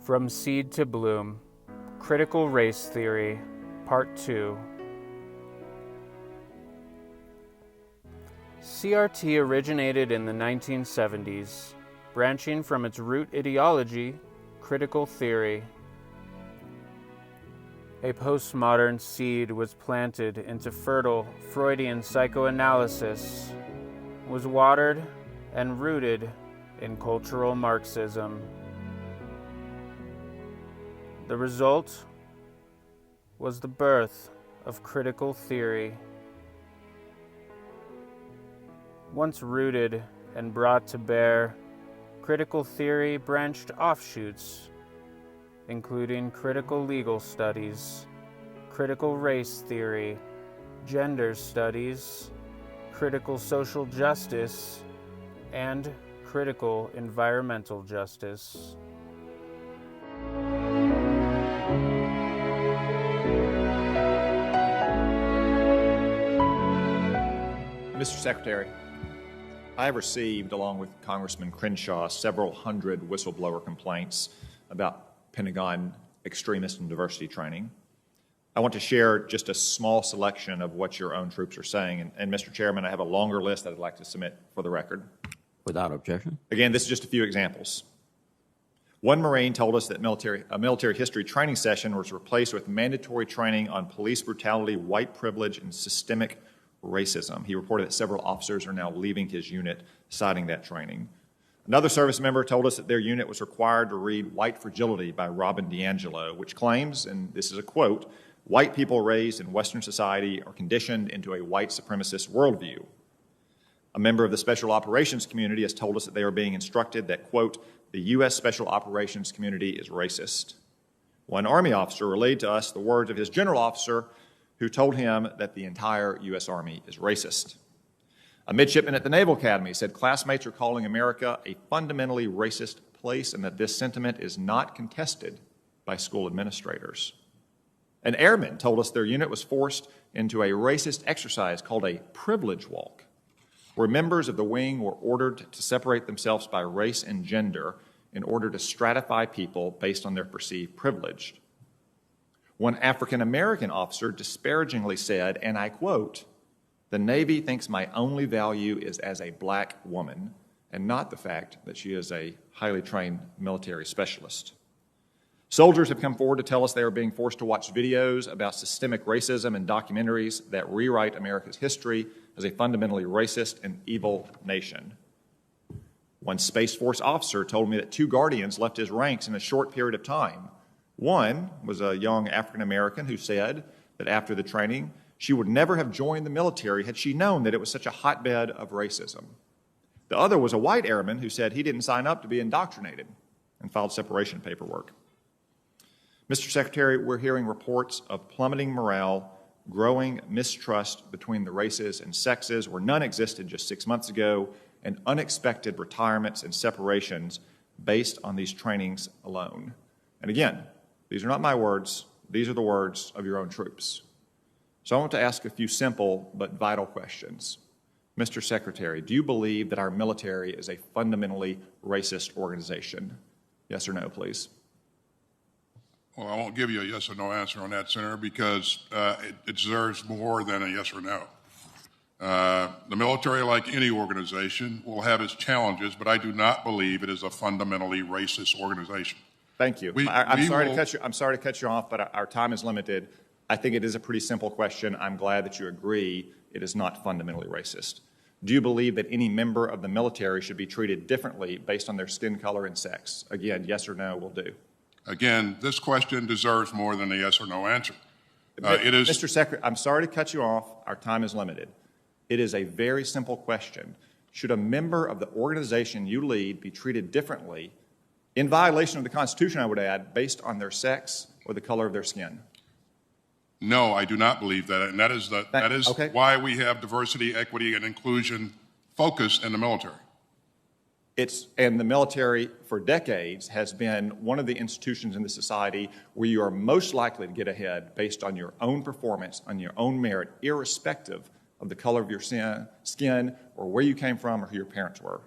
From Seed to Bloom, Critical Race Theory, Part 2. CRT originated in the 1970s, branching from its root ideology, critical theory. A postmodern seed was planted into fertile Freudian psychoanalysis, was watered and rooted in cultural Marxism. The result was the birth of critical theory. Once rooted and brought to bear, critical theory branched offshoots, including critical legal studies, critical race theory, gender studies, critical social justice, and critical environmental justice. Mr. Secretary, I have received, along with Congressman Crenshaw, several hundred whistleblower complaints about Pentagon extremist and diversity training. I want to share just a small selection of what your own troops are saying. And Mr. Chairman, I have a longer list that I'd like to submit for the record. Without objection. Again, this is just a few examples. One Marine told us that a military history training session was replaced with mandatory training on police brutality, white privilege, and systemic racism. He reported that several officers are now leaving his unit, citing that training. Another service member told us that their unit was required to read White Fragility by Robin DiAngelo, which claims, and this is a quote, "White people raised in Western society are conditioned into a white supremacist worldview." A member of the Special Operations community has told us that they are being instructed that, quote, "the U.S. Special Operations community is racist." One Army officer relayed to us the words of his general officer who told him that the entire U.S. Army is racist. A midshipman at the Naval Academy said classmates are calling America a fundamentally racist place and that this sentiment is not contested by school administrators. An airman told us their unit was forced into a racist exercise called a privilege walk, where members of the wing were ordered to separate themselves by race and gender in order to stratify people based on their perceived privilege. One African-American officer disparagingly said, and I quote, "The Navy thinks my only value is as a black woman and not the fact that she is a highly trained military specialist." Soldiers have come forward to tell us they are being forced to watch videos about systemic racism and documentaries that rewrite America's history as a fundamentally racist and evil nation. One Space Force officer told me that 2 Guardians left his ranks in a short period of time. One was a young African-American who said that after the training, she would never have joined the military had she known that it was such a hotbed of racism. The other was a white airman who said he didn't sign up to be indoctrinated and filed separation paperwork. Mr. Secretary, we're hearing reports of plummeting morale, growing mistrust between the races and sexes where none existed just 6 months ago, and unexpected retirements and separations based on these trainings alone. And again, these are not my words, these are the words of your own troops. So I want to ask a few simple but vital questions. Mr. Secretary, do you believe that our military is a fundamentally racist organization? Yes or no, please. Well, I won't give you a yes or no answer on that, Senator, because it deserves more than a yes or no. The military, like any organization, will have its challenges, but I do not believe it is a fundamentally racist organization. Thank you. I'm sorry to cut you off, but our time is limited. I think it is a pretty simple question. I'm glad that you agree it is not fundamentally racist. Do you believe that any member of the military should be treated differently based on their skin color and sex? Again, yes or no will do. Again, this question deserves more than a yes or no answer. Mr. Secretary, I'm sorry to cut you off. Our time is limited. It is a very simple question. Should a member of the organization you lead be treated differently, in violation of the Constitution, I would add, based on their sex or the color of their skin? No, I do not believe that, and that is okay. Why we have diversity, equity, and inclusion focus in the military. And the military, for decades, has been one of the institutions in the society where you are most likely to get ahead based on your own performance, on your own merit, irrespective of the color of your skin or where you came from or who your parents were.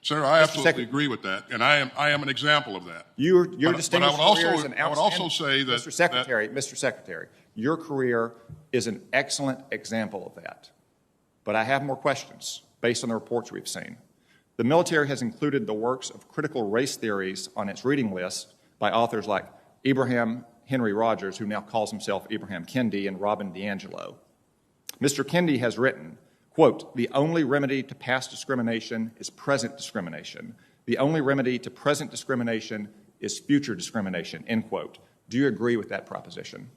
Senator, I absolutely Secretary. agree with that, and I am an example of that. Your But distinguished I would career also, is an I would also say that Mr. Secretary, your career is an excellent example of that. But I have more questions based on the reports we've seen. The military has included the works of critical race theories on its reading list by authors like Abraham Henry Rogers, who now calls himself Abraham Kendi, and Robin DiAngelo. Mr. Kendi has written, quote, "The only remedy to past discrimination is present discrimination. The only remedy to present discrimination is future discrimination," end quote. Do you agree with that proposition?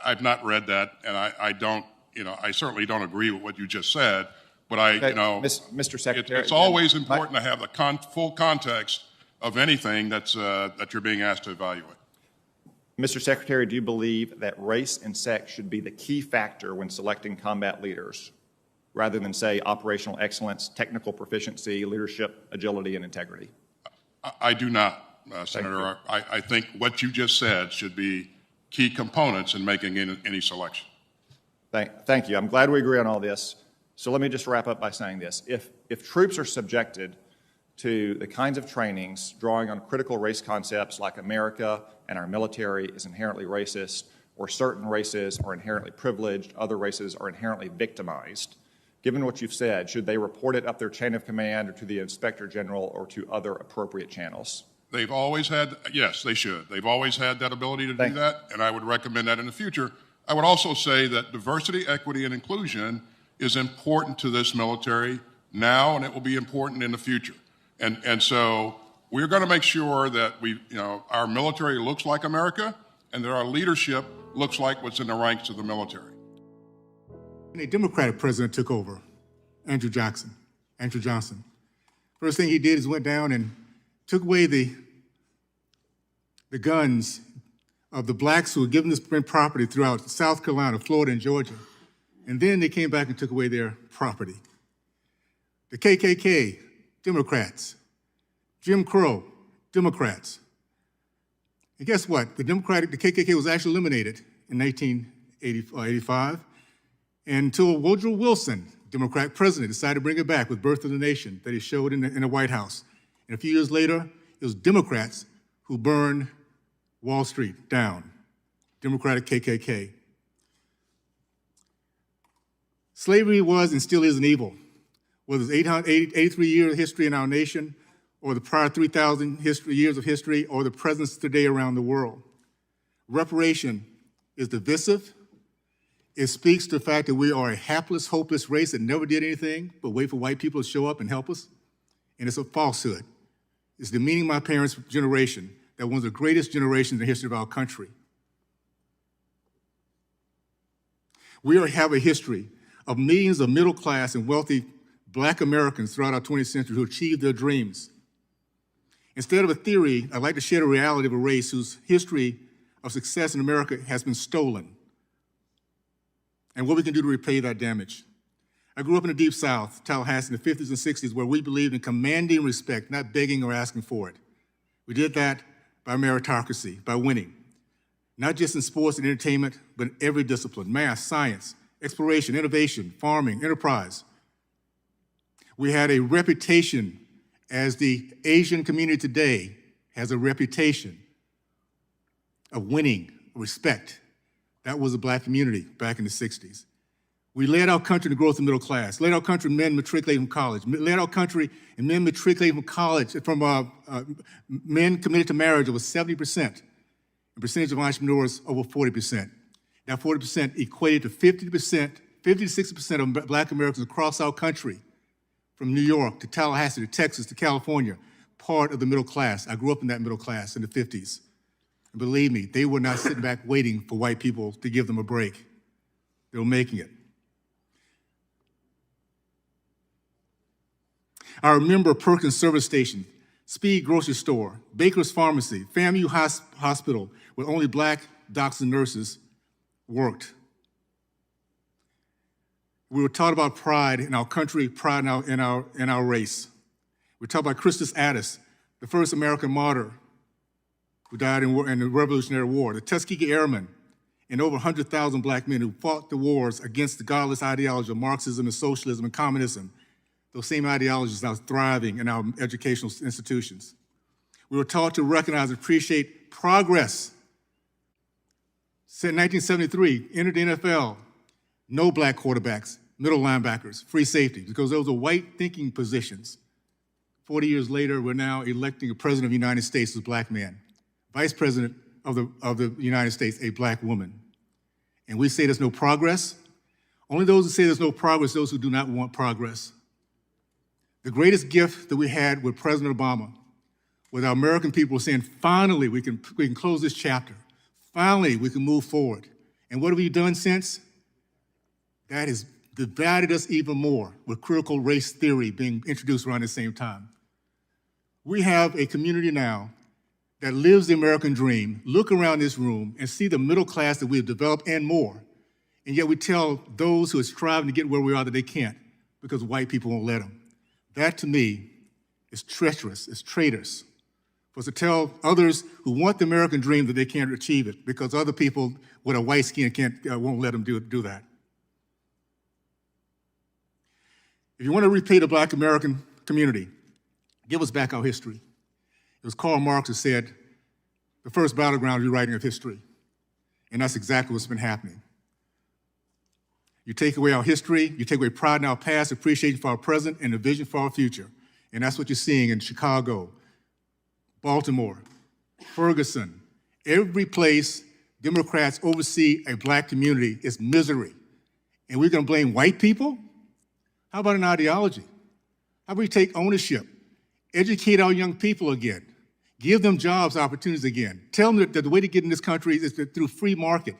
I've not read that, and I don't, I certainly don't agree with what you just said, but Mr. Secretary, it's always important to have the full context of anything that you're being asked to evaluate. Mr. Secretary, do you believe that race and sex should be the key factor when selecting combat leaders, rather than, say, operational excellence, technical proficiency, leadership, agility, and integrity? I do not, Senator. I think what you just said should be key components in making any selection. Thank you. I'm glad we agree on all this. So let me just wrap up by saying this. If troops are subjected to the kinds of trainings drawing on critical race concepts like America and our military is inherently racist, or certain races are inherently privileged, other races are inherently victimized, given what you've said, should they report it up their chain of command or to the Inspector General or to other appropriate channels? They've always had, yes, they should. They've always had that ability to do that, and I would recommend that in the future. I would also say that diversity, equity, and inclusion is important to this military now, and it will be important in the future. And so we're going to make sure that our military looks like America, and that our leadership looks like what's in the ranks of the military. When a Democratic president took over, Andrew Johnson. First thing he did is went down and took away the guns of the blacks who were given this property throughout South Carolina, Florida, and Georgia. And then they came back and took away their property. The KKK, Democrats. Jim Crow, Democrats. And guess what? The KKK was actually eliminated in 1985 until Woodrow Wilson, Democratic president, decided to bring it back with Birth of the Nation that he showed in the White House. And a few years later, it was Democrats who burned Wall Street down, Democratic KKK. Slavery was and still is an evil. Whether it's 83 years of history in our nation, or the prior 3,000 years of history, or the presence today around the world. Reparation is divisive. It speaks to the fact that we are a hapless, hopeless race that never did anything but wait for white people to show up and help us. And it's a falsehood. It's demeaning my parents' generation, that one of the greatest generations in the history of our country. We have a history of millions of middle class and wealthy Black Americans throughout our 20th century who achieved their dreams. Instead of a theory, I'd like to share the reality of a race whose history of success in America has been stolen, and what we can do to repay that damage. I grew up in the Deep South, Tallahassee, in the 50s and 60s, where we believed in commanding respect, not begging or asking for it. We did that by meritocracy, by winning, not just in sports and entertainment, but in every discipline: math, science, exploration, innovation, farming, enterprise. We had a reputation, as the Asian community today has a reputation of winning respect. That was the Black community back in the 60s. We led our country in the growth of the middle class, led our country in men matriculating from college, led our country in men matriculating from college, from men committed to marriage over 70%, and percentage of entrepreneurs over 40%. That 40% equated to 50 to 60% of Black Americans across our country, from New York to Tallahassee to Texas to California, part of the middle class. I grew up in that middle class in the 50s. And believe me, they were not sitting back waiting for white people to give them a break. They were making it. I remember Perkins Service Station, Speed Grocery Store, Baker's Pharmacy, FAMU Hospital, where only Black doctors and nurses worked. We were taught about pride in our country, pride in our race. We were taught about Christus Addis, the first American martyr who died in the Revolutionary War, the Tuskegee Airmen, and over 100,000 Black men who fought the wars against the godless ideology of Marxism and socialism and communism those same ideologies are now thriving in our educational institutions. We were taught to recognize and appreciate progress. In 1973, entered the NFL, no black quarterbacks, middle linebackers, free safety, because those are white thinking positions. 40 years later, we're now electing a president of the United States as a black man, vice president of the United States, a black woman. And we say there's no progress. Only those who say there's no progress, those who do not want progress. The greatest gift that we had with President Obama was our American people saying, finally, we can close this chapter. Finally, we can move forward. And what have we done since? That has divided us even more with critical race theory being introduced around the same time. We have a community now that lives the American dream, look around this room and see the middle class that we have developed and more. And yet we tell those who are striving to get where we are that they can't because white people won't let them. That to me is treacherous, it's traitors. For us to tell others who want the American dream that they can't achieve it because other people with a white skin won't let them do that. If you want to repay the black American community, give us back our history. It was Karl Marx who said, the first battleground is rewriting of history. And that's exactly what's been happening. You take away our history, you take away pride in our past, appreciation for our present, and a vision for our future. And that's what you're seeing in Chicago, Baltimore, Ferguson. Every place Democrats oversee a black community is misery. And we're going to blame white people? How about an ideology? How about we take ownership? Educate our young people again. Give them jobs, opportunities again. Tell them that the way to get in this country is through free market.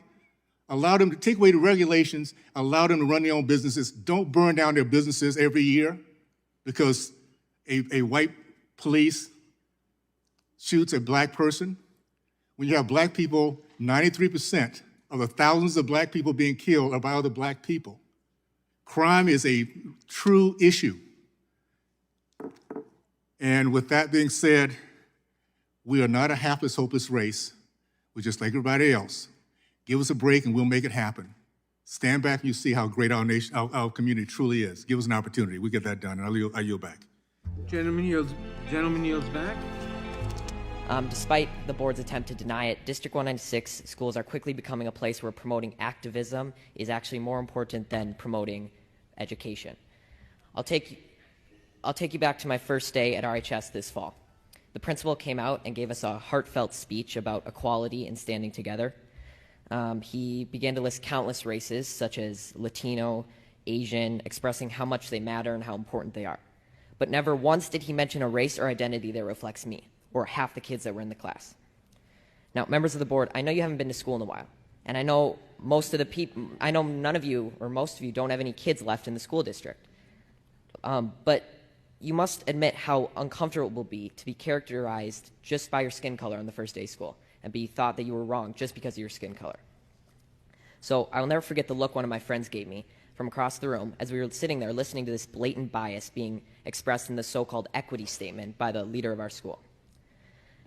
Allow them to take away the regulations, allow them to run their own businesses. Don't burn down their businesses every year because a white police shoots a black person. When you have black people, 93% of the thousands of black people being killed are by other black people. Crime is a true issue. And with that being said, we are not a hapless, hopeless race. We're just like everybody else. Give us a break and we'll make it happen. Stand back and you see how great our nation, our community truly is. Give us an opportunity. We get that done, and I yield back. Gentleman yields back. Despite the board's attempt to deny it, District 196 schools are quickly becoming a place where promoting activism is actually more important than promoting education. I'll take you back to my first day at RHS this fall. The principal came out and gave us a heartfelt speech about equality and standing together. He began to list countless races, such as Latino, Asian, expressing how much they matter and how important they are. But never once did he mention a race or identity that reflects me, or half the kids that were in the class. Now, members of the board, I know you haven't been to school in a while, and I know none of you, or most of you, don't have any kids left in the school district. But you must admit how uncomfortable it will be to be characterized just by your skin color on the first day of school and be thought that you were wrong just because of your skin color. So I will never forget the look one of my friends gave me from across the room as we were sitting there listening to this blatant bias being expressed in the so-called equity statement by the leader of our school.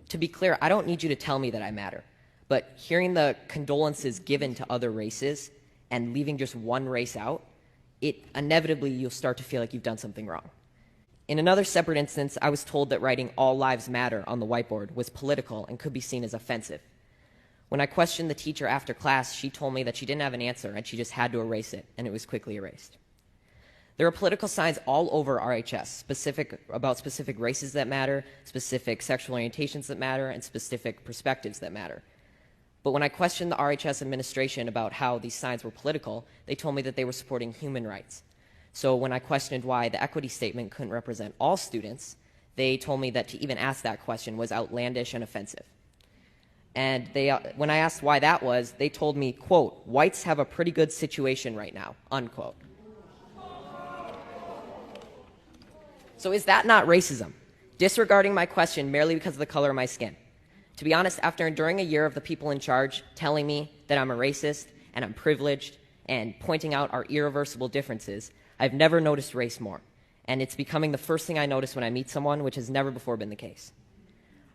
To be clear, I don't need you to tell me that I matter, but hearing the condolences given to other races and leaving just one race out, inevitably you'll start to feel like you've done something wrong. In another separate instance, I was told that writing "All Lives Matter" on the whiteboard was political and could be seen as offensive. When I questioned the teacher after class, she told me that she didn't have an answer and she just had to erase it, and it was quickly erased. There are political signs all over RHS, about specific races that matter, specific sexual orientations that matter, and specific perspectives that matter. But when I questioned the RHS administration about how these signs were political, they told me that they were supporting human rights. So when I questioned why the equity statement couldn't represent all students, they told me that to even ask that question was outlandish and offensive. And when I asked why that was, they told me, quote, "Whites have a pretty good situation right now," unquote. So is that not racism? Disregarding my question merely because of the color of my skin? To be honest, after enduring a year of the people in charge telling me that I'm a racist and I'm privileged and pointing out our irreversible differences, I've never noticed race more. And it's becoming the first thing I notice when I meet someone, which has never before been the case.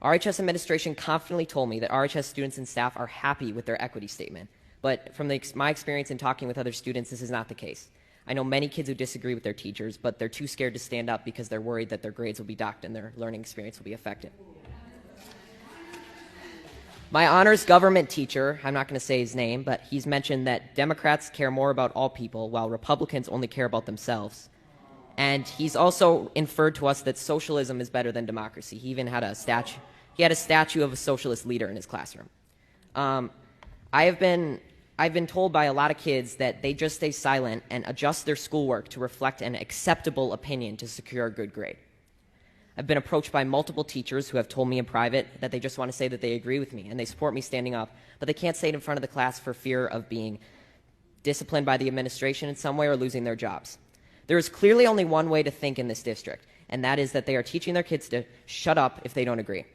RHS administration confidently told me that RHS students and staff are happy with their equity statement. But from my experience in talking with other students, this is not the case. I know many kids who disagree with their teachers, but they're too scared to stand up because they're worried that their grades will be docked and their learning experience will be affected. My honors government teacher, I'm not going to say his name, but he's mentioned that Democrats care more about all people while Republicans only care about themselves. And he's also inferred to us that socialism is better than democracy. He even had a statue. He had a statue of a socialist leader in his classroom. I've been told by a lot of kids that they just stay silent and adjust their schoolwork to reflect an acceptable opinion to secure a good grade. I've been approached by multiple teachers who have told me in private that they just want to say that they agree with me and they support me standing up, but they can't say it in front of the class for fear of being disciplined by the administration in some way or losing their jobs. There is clearly only one way to think in this district, and that is that they are teaching their kids to shut up if they don't agree.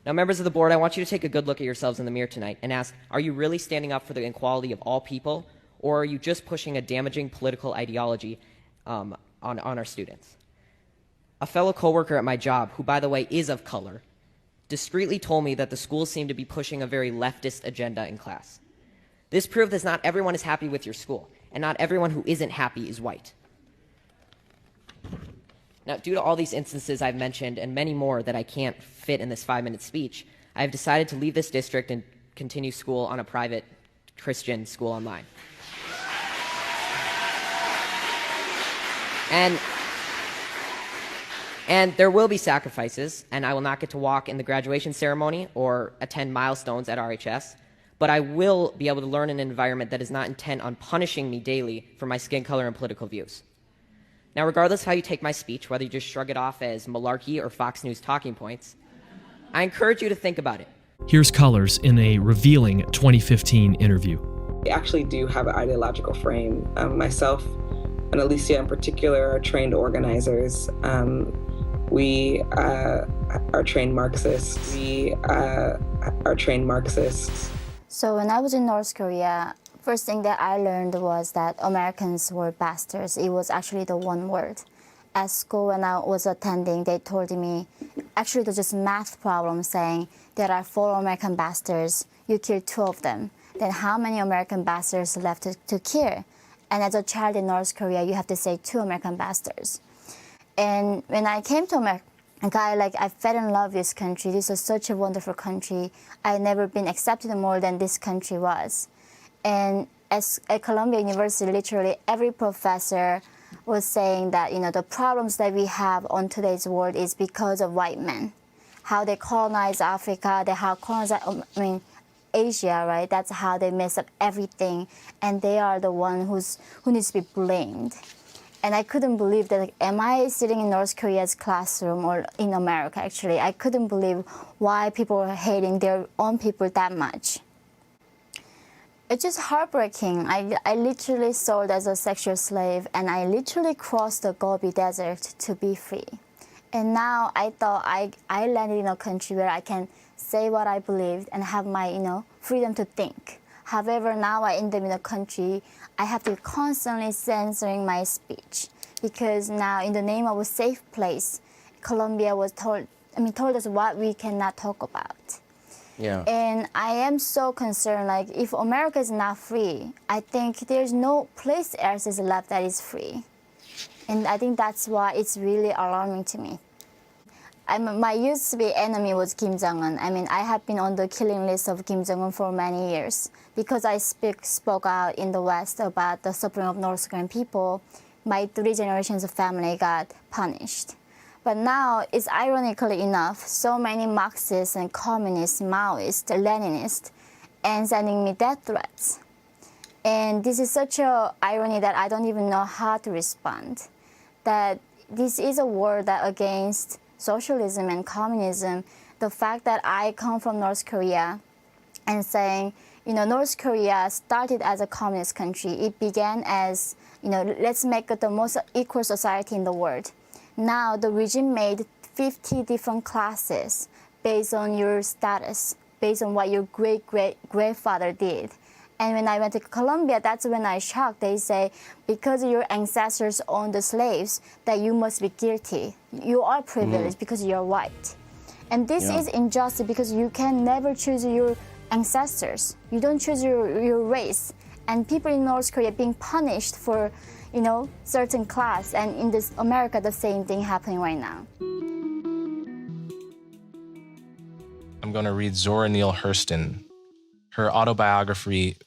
Now, members of the board, I want you to take a good look at yourselves in the mirror tonight and ask, are you really standing up for the equality of all people, or are you just pushing a damaging political ideology on our students? A fellow coworker at my job, who by the way is of color, discreetly told me that the schools seem to be pushing a very leftist agenda in class. This proved that not everyone is happy with your school, and not everyone who isn't happy is white. Now, due to all these instances I've mentioned and many more that I can't fit in this 5-minute speech, I have decided to leave this district and continue school on a private Christian school online. And there will be sacrifices, and I will not get to walk in the graduation ceremony or attend milestones at RHS, but I will be able to learn in an environment that is not intent on punishing me daily for my skin color and political views. Now, regardless of how you take my speech, whether you just shrug it off as malarkey or Fox News talking points, I encourage you to think about it. Here's Colors in a revealing 2015 interview. We actually do have an ideological frame. Myself and Alicia in particular are trained organizers. We are trained Marxists. So when I was in North Korea, first thing that I learned was that Americans were bastards. It was actually the one word. At school, when I was attending, they told me, actually it was just math problem saying there are 4 American bastards, you killed 2 of them. Then how many American bastards left to kill? And as a child in North Korea, you have to say 2 American bastards. And when I came to America, I fell in love with this country. This is such a wonderful country. I've never been accepted more than this country was. And at Columbia University, literally every professor was saying that, the problems that we have on today's world is because of white men. How they colonize Africa, how colonize, Asia, right? That's how they mess up everything. And they are the one who needs to be blamed. And I couldn't believe that, am I sitting in North Korea's classroom or in America, actually? I couldn't believe why people are hating their own people that much. It's just heartbreaking. I literally sold as a sexual slave, and I literally crossed the Gobi Desert to be free. And now I thought I landed in a country where I can say what I believed and have my, freedom to think. However, now I end up in a country, I have to constantly censoring my speech because now in the name of a safe place, Colombia was told us what we cannot talk about. Yeah. And I am so concerned, if America is not free, I think there's no place else is left that is free. And I think that's why it's really alarming to me. My used to be enemy was Kim Jong-un. I have been on the killing list of Kim Jong-un for many years because I spoke out in the West about the suffering of North Korean people. My 3 generations of family got punished. But now, it's ironically enough, so many Marxists and communists, Maoists, Leninists, and sending me death threats. And this is such an irony that I don't even know how to respond. That this is a war that against socialism and communism. The fact that I come from North Korea and saying, North Korea started as a communist country. It began as, let's make it the most equal society in the world. Now the regime made 50 different classes based on your status, based on what your great-great-grandfather did. And when I went to Colombia, that's when I shocked. They say, because your ancestors owned the slaves, that you must be guilty. You are privileged because you're white. And this is injustice because you can never choose your ancestors. You don't choose your race. And people in North Korea being punished for, certain class. And in this America, the same thing happening right now. I'm going to read Zora Neale Hurston. Her autobiography,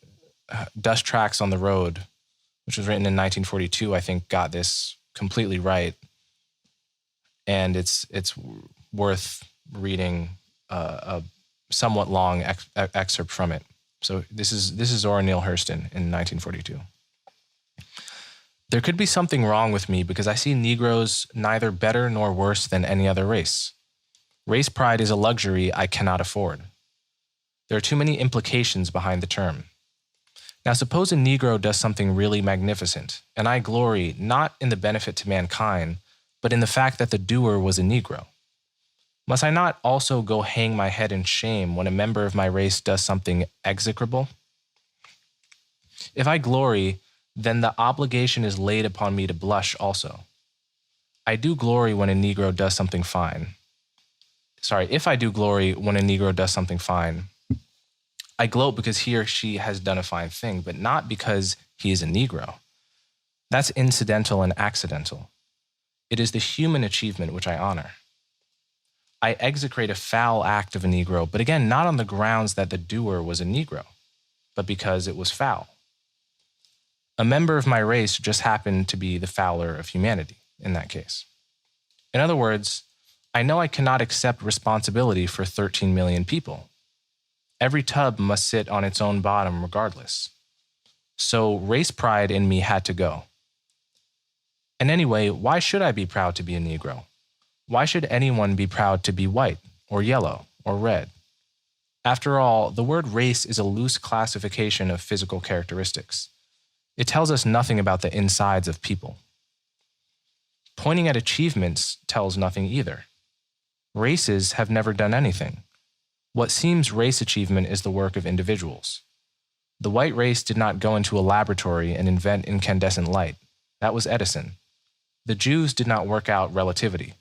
Dust Tracks on the Road, which was written in 1942, I think got this completely right. And it's worth reading a somewhat long excerpt from it. So this is Zora Neale Hurston in 1942. There could be something wrong with me because I see Negroes neither better nor worse than any other race. Race pride is a luxury I cannot afford. There are too many implications behind the term. Now suppose a Negro does something really magnificent, and I glory not in the benefit to mankind, but in the fact that the doer was a Negro. Must I not also go hang my head in shame when a member of my race does something execrable? If I glory, then the obligation is laid upon me to blush also. I do glory when a Negro does something fine. If I do glory when a Negro does something fine, I gloat because he or she has done a fine thing, but not because he is a Negro. That's incidental and accidental. It is the human achievement which I honor. I execrate a foul act of a Negro, but again, not on the grounds that the doer was a Negro, but because it was foul. A member of my race just happened to be the fouler of humanity in that case. In other words, I know I cannot accept responsibility for 13 million people. Every tub must sit on its own bottom regardless. So race pride in me had to go. And anyway, why should I be proud to be a Negro? Why should anyone be proud to be white or yellow or red? After all, the word race is a loose classification of physical characteristics. It tells us nothing about the insides of people. Pointing at achievements tells nothing either. Races have never done anything. What seems race achievement is the work of individuals. The white race did not go into a laboratory and invent incandescent light. That was Edison. The Jews did not work out relativity.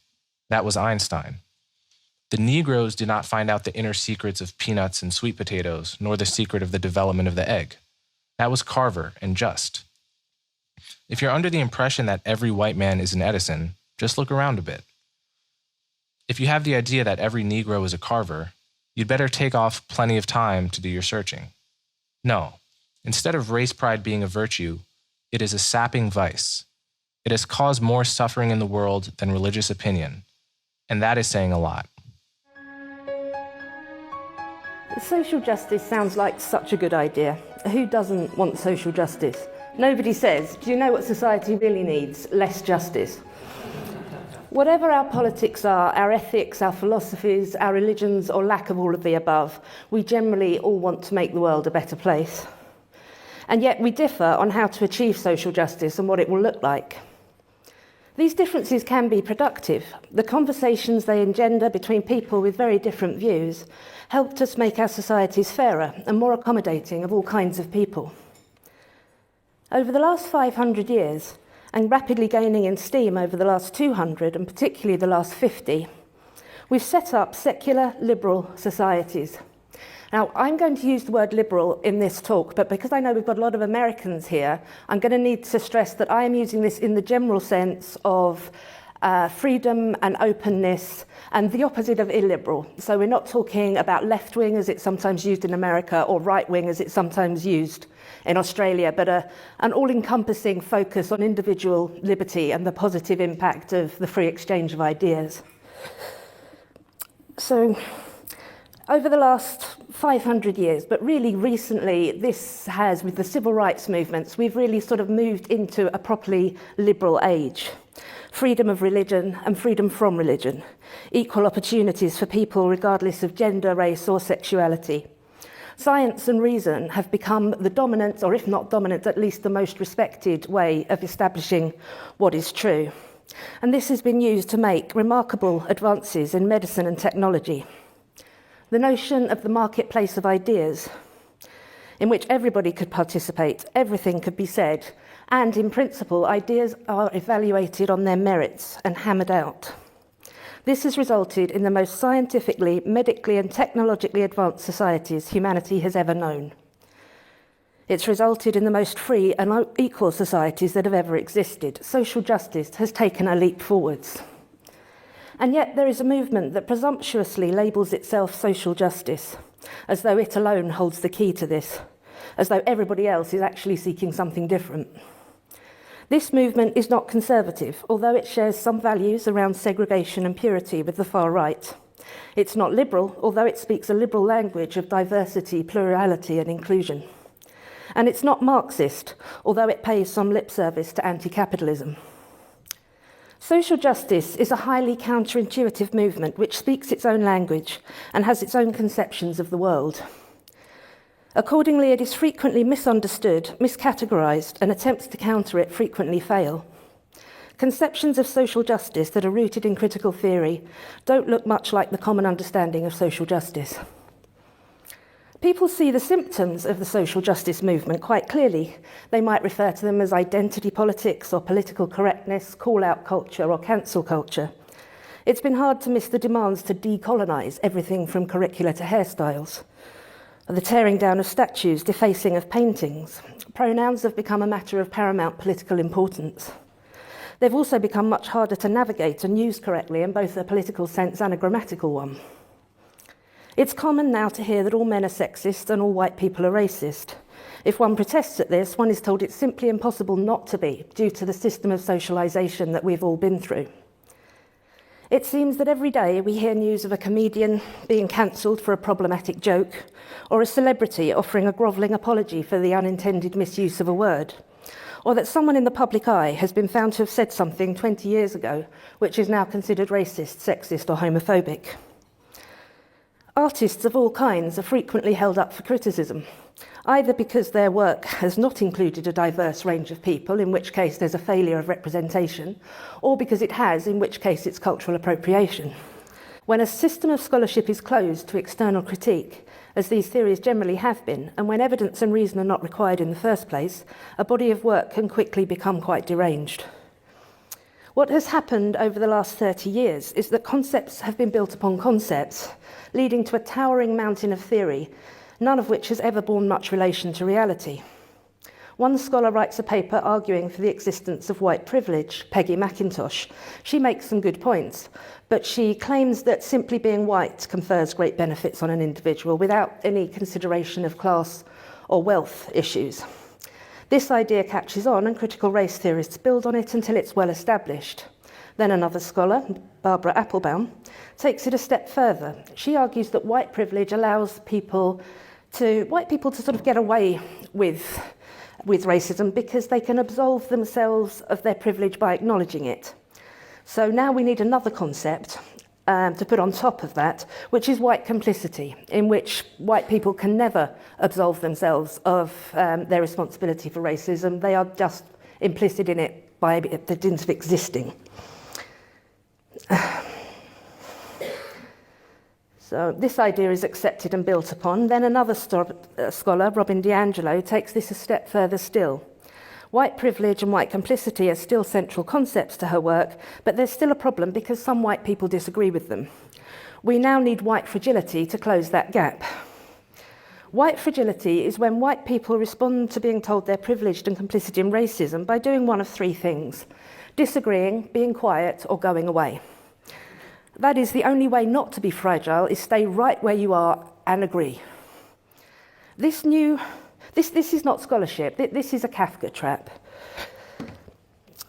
That was Einstein. The Negroes did not find out the inner secrets of peanuts and sweet potatoes, nor the secret of the development of the egg. That was Carver and Just. If you're under the impression that every white man is an Edison, just look around a bit. If you have the idea that every Negro is a Carver, you'd better take off plenty of time to do your searching. No, instead of race pride being a virtue, it is a sapping vice. It has caused more suffering in the world than religious opinion, and that is saying a lot. Social justice sounds like such a good idea. Who doesn't want social justice? Nobody says, do you know what society really needs? Less justice. Whatever our politics are, our ethics, our philosophies, our religions, or lack of all of the above, we generally all want to make the world a better place. And yet we differ on how to achieve social justice and what it will look like. These differences can be productive. The conversations they engender between people with very different views helped us make our societies fairer and more accommodating of all kinds of people. Over the last 500 years, and rapidly gaining in steam over the last 200, and particularly the last 50, we've set up secular, liberal societies. Now, I'm going to use the word liberal in this talk, but because I know we've got a lot of Americans here, I'm going to need to stress that I am using this in the general sense of freedom and openness, and the opposite of illiberal. So we're not talking about left-wing as it's sometimes used in America, or right-wing as it's sometimes used in Australia, but an all-encompassing focus on individual liberty and the positive impact of the free exchange of ideas. So, over the last 500 years, but really recently, this has, with the civil rights movements, we've really sort of moved into a properly liberal age. Freedom of religion and freedom from religion. Equal opportunities for people regardless of gender, race, or sexuality. Science and reason have become the dominant, or if not dominant, at least the most respected way of establishing what is true. And this has been used to make remarkable advances in medicine and technology. The notion of the marketplace of ideas, in which everybody could participate, everything could be said, and in principle, ideas are evaluated on their merits and hammered out. This has resulted in the most scientifically, medically, and technologically advanced societies humanity has ever known. It's resulted in the most free and equal societies that have ever existed. Social justice has taken a leap forwards. And yet there is a movement that presumptuously labels itself social justice, as though it alone holds the key to this, as though everybody else is actually seeking something different. This movement is not conservative, although it shares some values around segregation and purity with the far right. It's not liberal, although it speaks a liberal language of diversity, plurality, and inclusion. And it's not Marxist, although it pays some lip service to anti-capitalism. Social justice is a highly counterintuitive movement which speaks its own language and has its own conceptions of the world. Accordingly, it is frequently misunderstood, miscategorized, and attempts to counter it frequently fail. Conceptions of social justice that are rooted in critical theory don't look much like the common understanding of social justice. People see the symptoms of the social justice movement quite clearly. They might refer to them as identity politics or political correctness, call-out culture or cancel culture. It's been hard to miss the demands to decolonise everything from curricula to hairstyles. The tearing down of statues, defacing of paintings. Pronouns have become a matter of paramount political importance. They've also become much harder to navigate and use correctly in both a political sense and a grammatical one. It's common now to hear that all men are sexist and all white people are racist. If one protests at this, one is told it's simply impossible not to be, due to the system of socialisation that we've all been through. It seems that every day we hear news of a comedian being cancelled for a problematic joke, or a celebrity offering a grovelling apology for the unintended misuse of a word, or that someone in the public eye has been found to have said something 20 years ago which is now considered racist, sexist, or homophobic. Artists of all kinds are frequently held up for criticism, either because their work has not included a diverse range of people, in which case there's a failure of representation, or because it has, in which case it's cultural appropriation. When a system of scholarship is closed to external critique, as these theories generally have been, and when evidence and reason are not required in the first place, a body of work can quickly become quite deranged. What has happened over the last 30 years is that concepts have been built upon concepts, leading to a towering mountain of theory, none of which has ever borne much relation to reality. One scholar writes a paper arguing for the existence of white privilege, Peggy McIntosh. She makes some good points, but she claims that simply being white confers great benefits on an individual without any consideration of class or wealth issues. This idea catches on, and critical race theorists build on it until it's well established. Then another scholar, Barbara Applebaum, takes it a step further. She argues that white privilege allows white people to sort of get away with racism because they can absolve themselves of their privilege by acknowledging it. So now we need another concept to put on top of that, which is white complicity, in which white people can never absolve themselves of their responsibility for racism. They are just implicit in it by the dint of existing. So this idea is accepted and built upon. Then another scholar, Robin DiAngelo, takes this a step further still. White privilege and white complicity are still central concepts to her work, but there's still a problem because some white people disagree with them. We now need white fragility to close that gap. White fragility is when white people respond to being told they're privileged and complicit in racism by doing one of three things: disagreeing, being quiet, or going away. That is, the only way not to be fragile is stay right where you are and agree. This is not scholarship, this is a Kafka trap.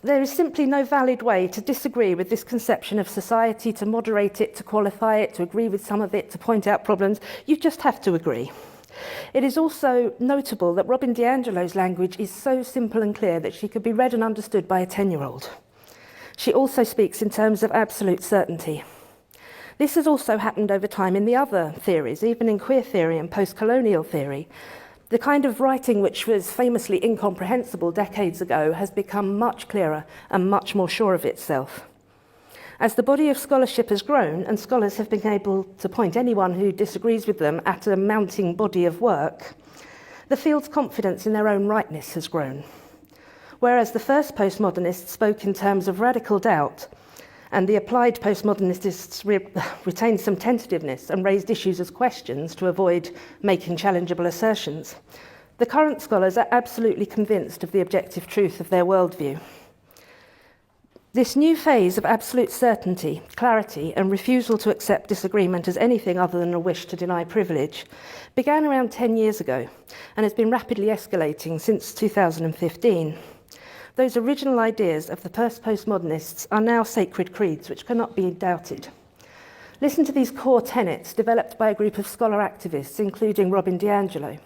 There is simply no valid way to disagree with this conception of society, to moderate it, to qualify it, to agree with some of it, to point out problems. You just have to agree. It is also notable that Robin DiAngelo's language is so simple and clear that she could be read and understood by a 10-year-old. She also speaks in terms of absolute certainty. This has also happened over time in the other theories, even in queer theory and post-colonial theory. The kind of writing which was famously incomprehensible decades ago has become much clearer and much more sure of itself. As the body of scholarship has grown, and scholars have been able to point anyone who disagrees with them at a mounting body of work, the field's confidence in their own rightness has grown. Whereas the first postmodernists spoke in terms of radical doubt, and the applied postmodernists retained some tentativeness and raised issues as questions to avoid making challengeable assertions, The current scholars are absolutely convinced of the objective truth of their worldview. This new phase of absolute certainty, clarity, and refusal to accept disagreement as anything other than a wish to deny privilege began around 10 years ago and has been rapidly escalating since 2015. Those original ideas of the first postmodernists are now sacred creeds which cannot be doubted. Listen to these core tenets developed by a group of scholar activists, including Robin DiAngelo.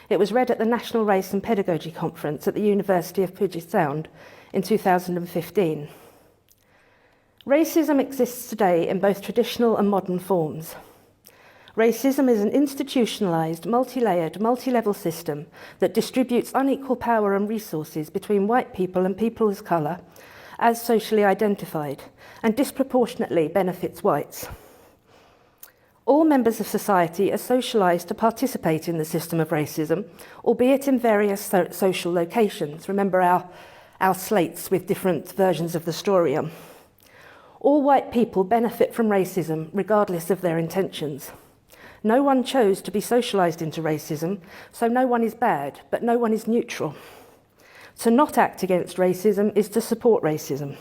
It was read at the National Race and Pedagogy Conference at the University of Puget Sound in 2015. Racism exists today in both traditional and modern forms. Racism is an institutionalized, multi-layered, multi-level system that distributes unequal power and resources between white people and people of color as socially identified, and disproportionately benefits whites. All members of society are socialized to participate in the system of racism, albeit in various social locations. Remember our slates with different versions of the story on. All white people benefit from racism, regardless of their intentions. No one chose to be socialized into racism, so no one is bad, but no one is neutral. To not act against racism is to support racism.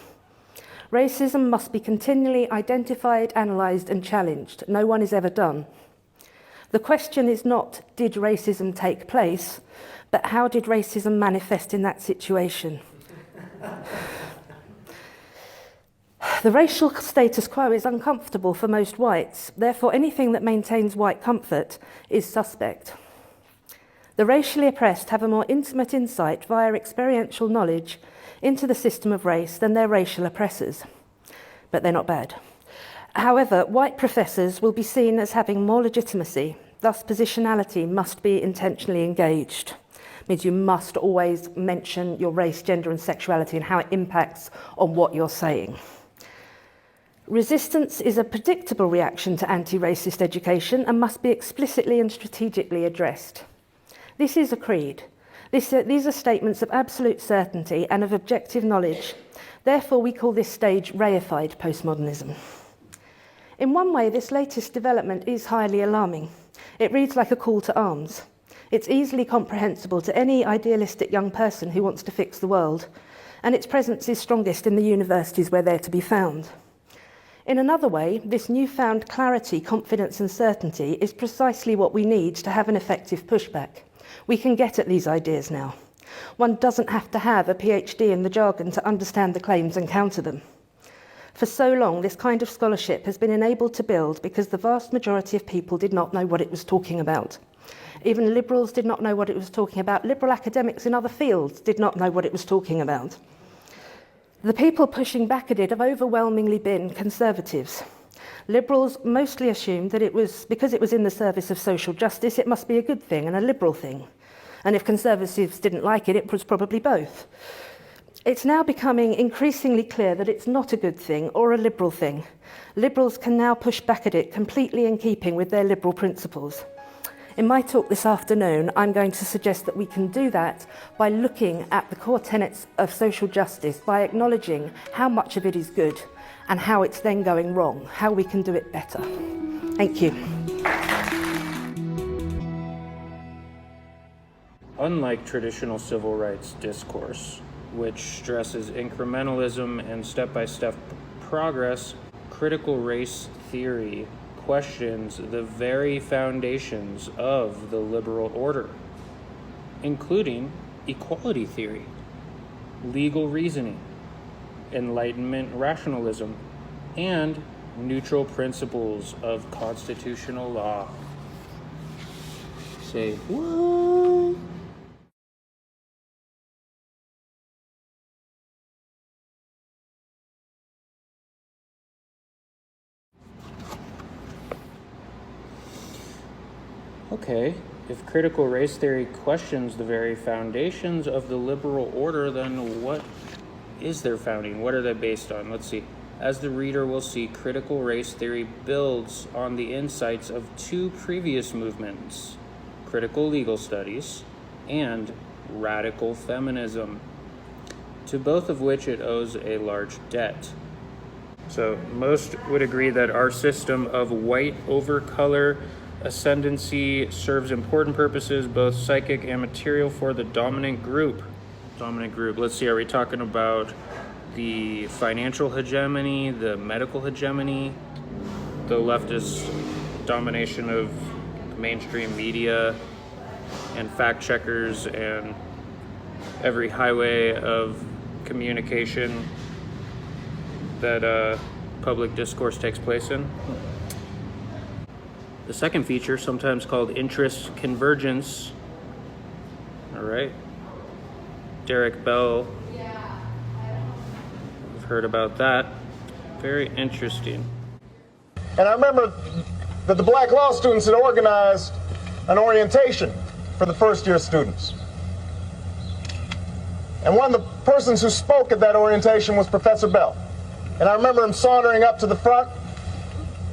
Racism must be continually identified, analysed, and challenged. No one is ever done. The question is not, did racism take place, but how did racism manifest in that situation? The racial status quo is uncomfortable for most whites. Therefore, anything that maintains white comfort is suspect. The racially oppressed have a more intimate insight via experiential knowledge into the system of race than their racial oppressors. But they're not bad. However, white professors will be seen as having more legitimacy. Thus, positionality must be intentionally engaged. It means you must always mention your race, gender, and sexuality and how it impacts on what you're saying. Resistance is a predictable reaction to anti-racist education and must be explicitly and strategically addressed. This is a creed. These are statements of absolute certainty and of objective knowledge. Therefore, we call this stage reified postmodernism. In one way, this latest development is highly alarming. It reads like a call to arms. It's easily comprehensible to any idealistic young person who wants to fix the world, and its presence is strongest in the universities where they're to be found. In another way, this newfound clarity, confidence, and certainty is precisely what we need to have an effective pushback. We can get at these ideas now. One doesn't have to have a PhD in the jargon to understand the claims and counter them. For so long, this kind of scholarship has been enabled to build because the vast majority of people did not know what it was talking about. Even liberals did not know what it was talking about. Liberal academics in other fields did not know what it was talking about. The people pushing back at it have overwhelmingly been conservatives. Liberals mostly assumed that it was because it was in the service of social justice, it must be a good thing and a liberal thing. And if conservatives didn't like it, it was probably both. It's now becoming increasingly clear that it's not a good thing or a liberal thing. Liberals can now push back at it completely in keeping with their liberal principles. In my talk this afternoon, I'm going to suggest that we can do that by looking at the core tenets of social justice, by acknowledging how much of it is good and how it's then going wrong, how we can do it better. Thank you. Unlike traditional civil rights discourse, which stresses incrementalism and step-by-step progress, critical race theory questions the very foundations of the liberal order, including equality theory, legal reasoning, Enlightenment rationalism, and neutral principles of constitutional law. Say, what? Okay, if critical race theory questions the very foundations of the liberal order, then what is their founding? What are they based on? Let's see. As the reader will see, critical race theory builds on the insights of two previous movements, critical legal studies and radical feminism, to both of which it owes a large debt. So most would agree that our system of white over color ascendancy serves important purposes, both psychic and material, for the dominant group. Dominant group. Let's see, are we talking about the financial hegemony, the medical hegemony, the leftist domination of mainstream media and fact checkers and every highway of communication that public discourse takes place in? The second feature, sometimes called interest convergence. All right. Derek Bell. We've heard about that. Very interesting. And I remember that the black law students had organized an orientation for the first year students. And one of the persons who spoke at that orientation was Professor Bell. And I remember him sauntering up to the front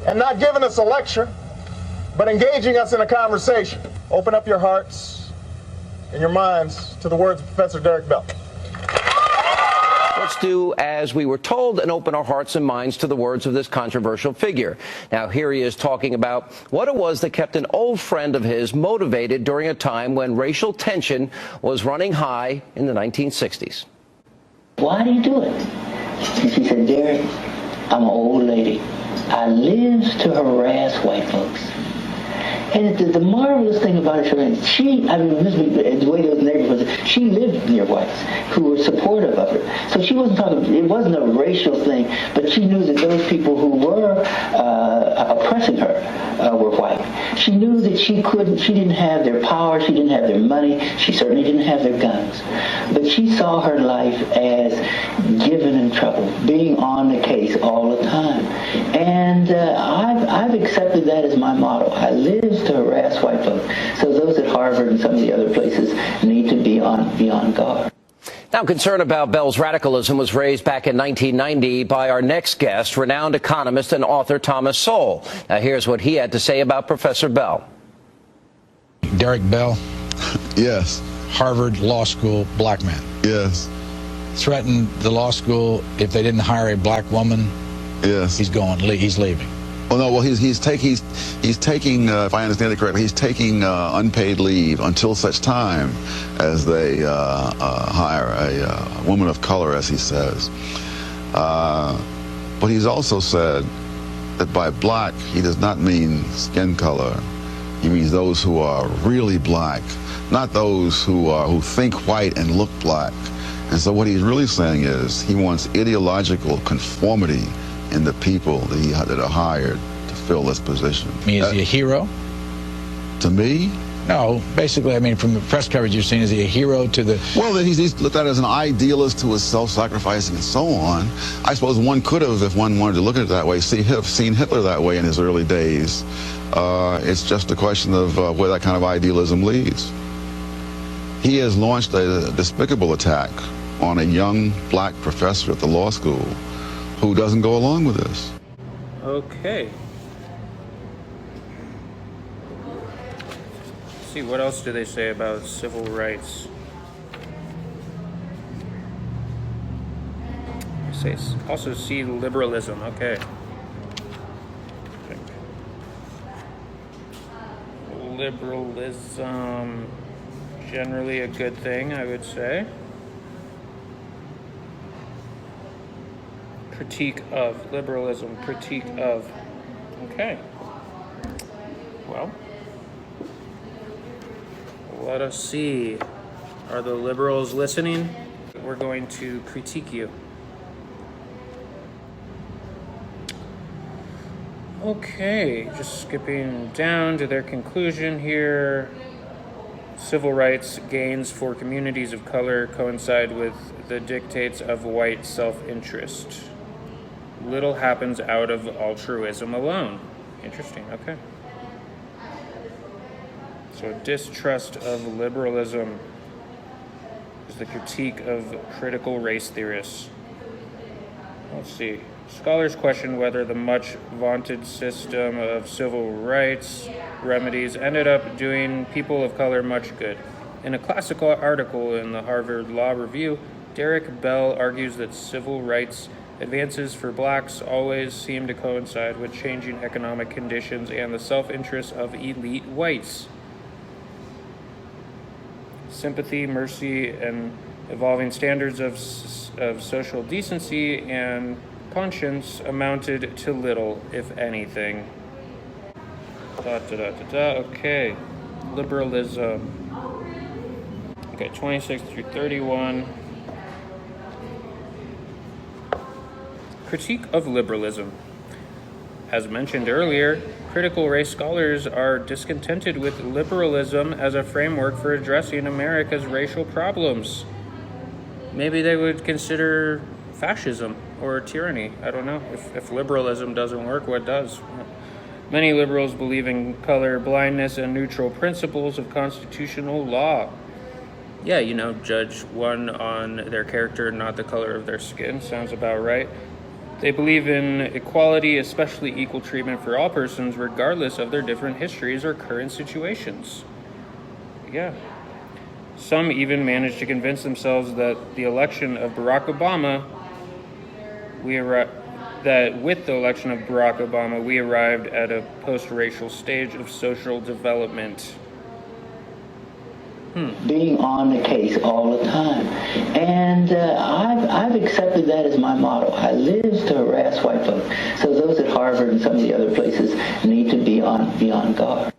and not giving us a lecture, but engaging us in a conversation. Open up your hearts and your minds to the words of Professor Derek Bell. Let's do as we were told and open our hearts and minds to the words of this controversial figure. Now, here he is talking about what it was that kept an old friend of his motivated during a time when racial tension was running high in the 1960s. Why do you do it? And she said, Derek, I'm an old lady. I live to harass white folks. And the marvelous thing about her, the way those neighborhoods, she lived near whites who were supportive of her. So she wasn't talking, it wasn't a racial thing, but she knew that those people who were oppressing her were white. She knew that she didn't have their power, she didn't have their money, she certainly didn't have their guns. But she saw her life as given in trouble, being on the case all the time. And I've accepted that as my motto. I live to harass white folks. So those at Harvard and some of the other places need to be on guard. Now, concern about Bell's radicalism was raised back in 1990 by our next guest, renowned economist and author Thomas Sowell. Now, here's what he had to say about Professor Bell. Derek Bell? Yes. Harvard Law School black man? Yes. Threatened the law school if they didn't hire a black woman? Yes. He's leaving. Well, no. Well, he's taking. If I understand it correctly, he's taking unpaid leave until such time as they hire a woman of color, as he says. But he's also said that by black he does not mean skin color. He means those who are really black, not those who think white and look black. And so what he's really saying is he wants ideological conformity in the people that are hired to fill this position. I mean, is he a hero? To me? No, basically, I mean, from the press coverage you've seen, is he a hero to the... Well, he's looked at as an idealist who is self-sacrificing and so on. I suppose one could have, if one wanted to look at it that way, seen Hitler that way in his early days. It's just a question of where that kind of idealism leads. He has launched a despicable attack on a young black professor at the law school who doesn't go along with this. Okay. Let's see, what else do they say about civil rights? They say also see liberalism. Okay. Liberalism, generally a good thing, I would say. Critique of liberalism, critique of. Okay. Well, let us see. Are the liberals listening? We're going to critique you. Okay, just skipping down to their conclusion here. Civil rights gains for communities of color coincide with the dictates of white self-interest. Little happens out of altruism alone. Interesting, okay. So distrust of liberalism is the critique of critical race theorists. Let's see. Scholars question whether the much vaunted system of civil rights remedies ended up doing people of color much good. In a classical article in the Harvard Law Review, Derek Bell argues that civil rights Advances for blacks always seem to coincide with changing economic conditions and the self-interest of elite whites. Sympathy, mercy, and evolving standards of social decency and conscience amounted to little, if anything. Okay, liberalism. Okay, 26 through 31. Critique of liberalism. As mentioned earlier, critical race scholars are discontented with liberalism as a framework for addressing America's racial problems. Maybe they would consider fascism or tyranny. I don't know. If liberalism doesn't work, what does? Many liberals believe in color blindness and neutral principles of constitutional law. Yeah, judge one on their character, not the color of their skin. Sounds about right. They believe in equality, especially equal treatment for all persons, regardless of their different histories or current situations. Yeah. Some even managed to convince themselves that the election of Barack Obama, with the election of Barack Obama, we arrived at a post-racial stage of social development. Being on the case all the time. And I've accepted that as my motto. I live to harass white folks. So those at Harvard and some of the other places need to be on guard.